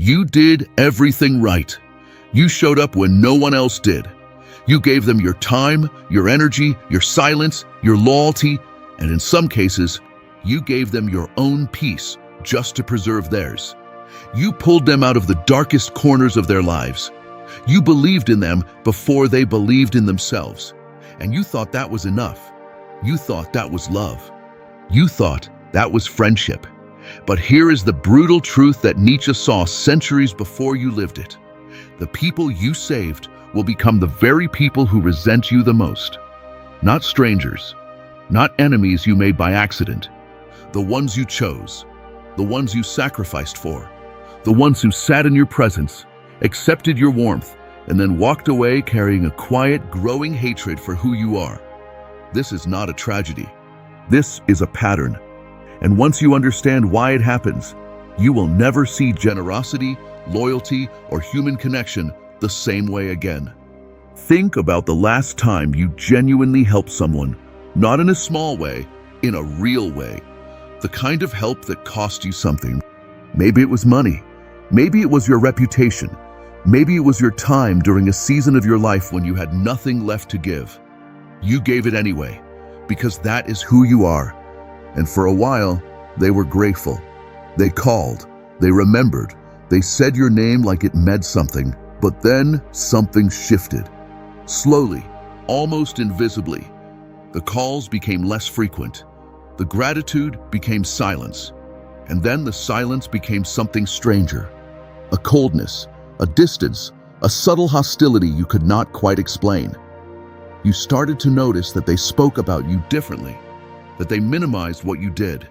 You did everything right. You showed up when no one else did. You gave them your time, your energy, your silence, your loyalty, and in some cases, you gave them your own peace just to preserve theirs. You pulled them out of the darkest corners of their lives. You believed in them before they believed in themselves. And you thought that was enough. You thought that was love. You thought that was friendship. But here is the brutal truth that Nietzsche saw centuries before you lived it. The people you saved will become the very people who resent you the most. Not strangers, not enemies you made by accident. The ones you chose, the ones you sacrificed for, the ones who sat in your presence, accepted your warmth, and then walked away carrying a quiet, growing hatred for who you are. This is not a tragedy. This is a pattern. And once you understand why it happens, you will never see generosity, loyalty, or human connection the same way again. Think about the last time you genuinely helped someone, not in a small way, in a real way. The kind of help that cost you something. Maybe it was money. Maybe it was your reputation. Maybe it was your time during a season of your life when you had nothing left to give. You gave it anyway, because that is who you are. And for a while, they were grateful. They called, they remembered, they said your name like it meant something, but then something shifted. Slowly, almost invisibly, the calls became less frequent. The gratitude became silence. And then the silence became something stranger. A coldness, a distance, a subtle hostility you could not quite explain. You started to notice that they spoke about you differently, that they minimized what you did,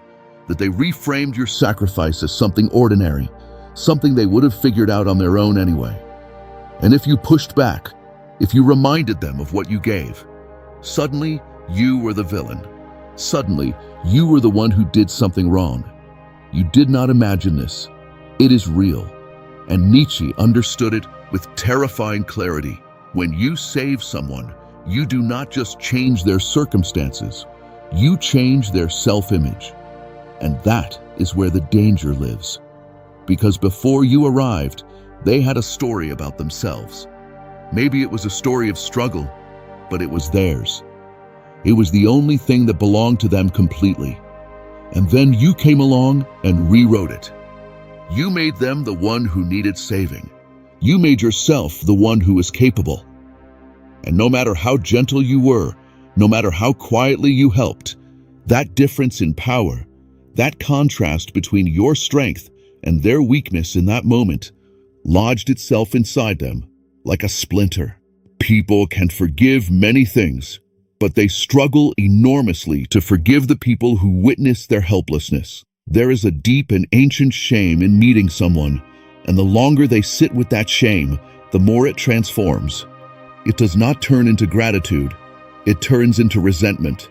that they reframed your sacrifice as something ordinary, something they would have figured out on their own anyway. And if you pushed back, if you reminded them of what you gave, suddenly you were the villain. Suddenly, you were the one who did something wrong. You did not imagine this. It is real. And Nietzsche understood it with terrifying clarity. When you save someone, you do not just change their circumstances, you change their self-image. And that is where the danger lives. Because before you arrived, they had a story about themselves. Maybe it was a story of struggle, but it was theirs. It was the only thing that belonged to them completely. And then you came along and rewrote it. You made them the one who needed saving. You made yourself the one who was capable. And no matter how gentle you were, no matter how quietly you helped, that difference in power, that contrast between your strength and their weakness in that moment, lodged itself inside them like a splinter. People can forgive many things, but they struggle enormously to forgive the people who witness their helplessness. There is a deep and ancient shame in meeting someone, and the longer they sit with that shame, the more it transforms. It does not turn into gratitude, it turns into resentment.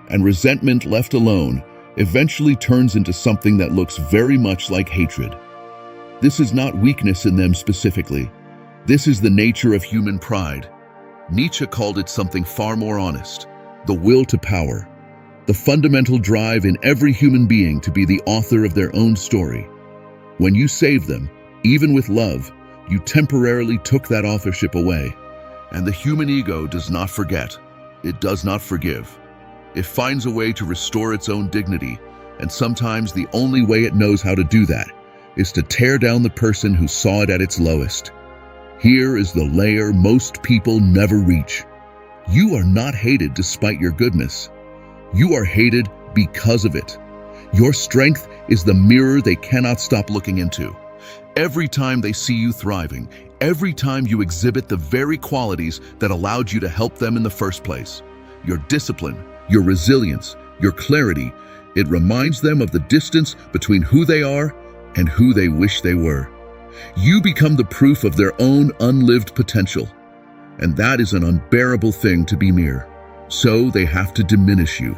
And resentment left alone eventually turns into something that looks very much like hatred. This is not weakness in them specifically. This is the nature of human pride. Nietzsche called it something far more honest: the will to power, the fundamental drive in every human being to be the author of their own story. When you save them, even with love, you temporarily took that authorship away. And the human ego does not forget. It does not forgive. It finds a way to restore its own dignity, and sometimes the only way it knows how to do that is to tear down the person who saw it at its lowest. Here is the layer most people never reach. You are not hated despite your goodness. You are hated because of it. Your strength is the mirror they cannot stop looking into. Every time they see you thriving, every time you exhibit the very qualities that allowed you to help them in the first place, your discipline, your resilience, your clarity, it reminds them of the distance between who they are and who they wish they were. You become the proof of their own unlived potential, and that is an unbearable thing to be near. So they have to diminish you.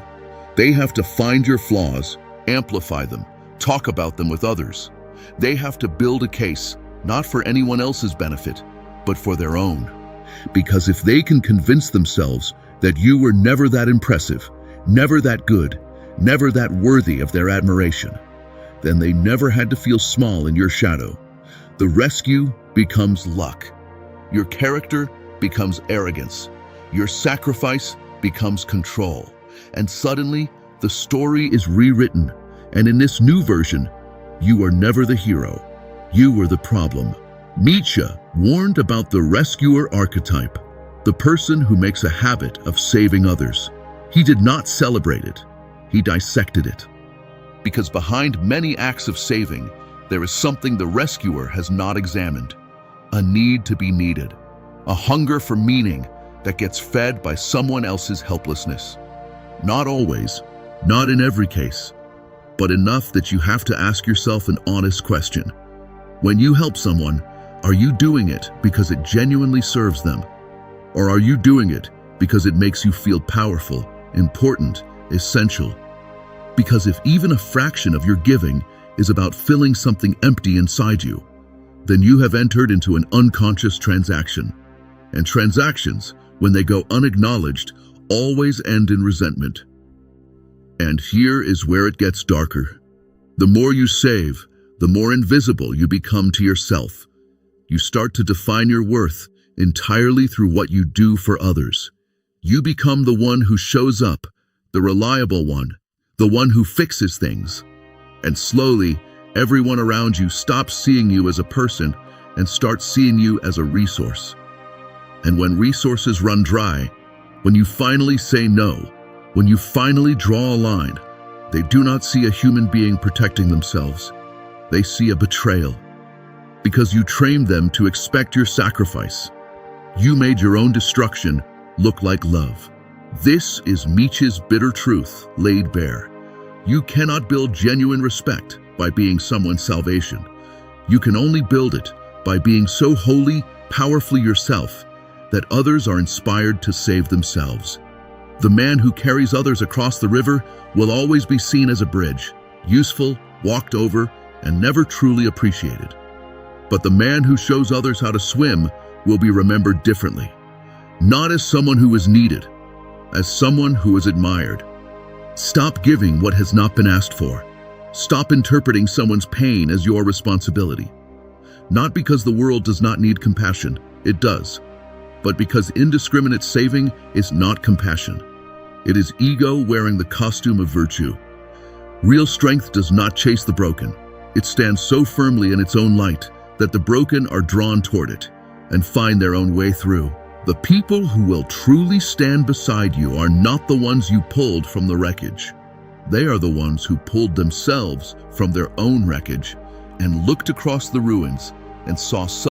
They have to find your flaws, amplify them, talk about them with others. They have to build a case, not for anyone else's benefit, but for their own. Because if they can convince themselves that you were never that impressive, never that good, never that worthy of their admiration, then they never had to feel small in your shadow. The rescue becomes luck. Your character becomes arrogance. Your sacrifice becomes control. And suddenly, the story is rewritten. And in this new version, you are never the hero. You were the problem. Nietzsche warned about the rescuer archetype, the person who makes a habit of saving others. He did not celebrate it. He dissected it. Because behind many acts of saving, there is something the rescuer has not examined. A need to be needed. A hunger for meaning that gets fed by someone else's helplessness. Not always, not in every case, but enough that you have to ask yourself an honest question. When you help someone, are you doing it because it genuinely serves them? Or are you doing it because it makes you feel powerful, important, essential? Because if even a fraction of your giving is about filling something empty inside you, then you have entered into an unconscious transaction. And transactions, when they go unacknowledged, always end in resentment. And here is where it gets darker. The more you save, the more invisible you become to yourself. You start to define your worth entirely through what you do for others. You become the one who shows up, the reliable one, the one who fixes things. And slowly, everyone around you stops seeing you as a person and starts seeing you as a resource. And when resources run dry, when you finally say no, when you finally draw a line, they do not see a human being protecting themselves. They see a betrayal. Because you trained them to expect your sacrifice. You made your own destruction look like love. This is Nietzsche's bitter truth laid bare. You cannot build genuine respect by being someone's salvation. You can only build it by being so wholly, powerfully yourself that others are inspired to save themselves. The man who carries others across the river will always be seen as a bridge, useful, walked over, and never truly appreciated. But the man who shows others how to swim will be remembered differently. Not as someone who is needed, as someone who is admired. Stop giving what has not been asked for. Stop interpreting someone's pain as your responsibility. Not because the world does not need compassion, it does, but because indiscriminate saving is not compassion. It is ego wearing the costume of virtue. Real strength does not chase the broken. It stands so firmly in its own light that the broken are drawn toward it and find their own way through. The people who will truly stand beside you are not the ones you pulled from the wreckage. They are the ones who pulled themselves from their own wreckage and looked across the ruins and saw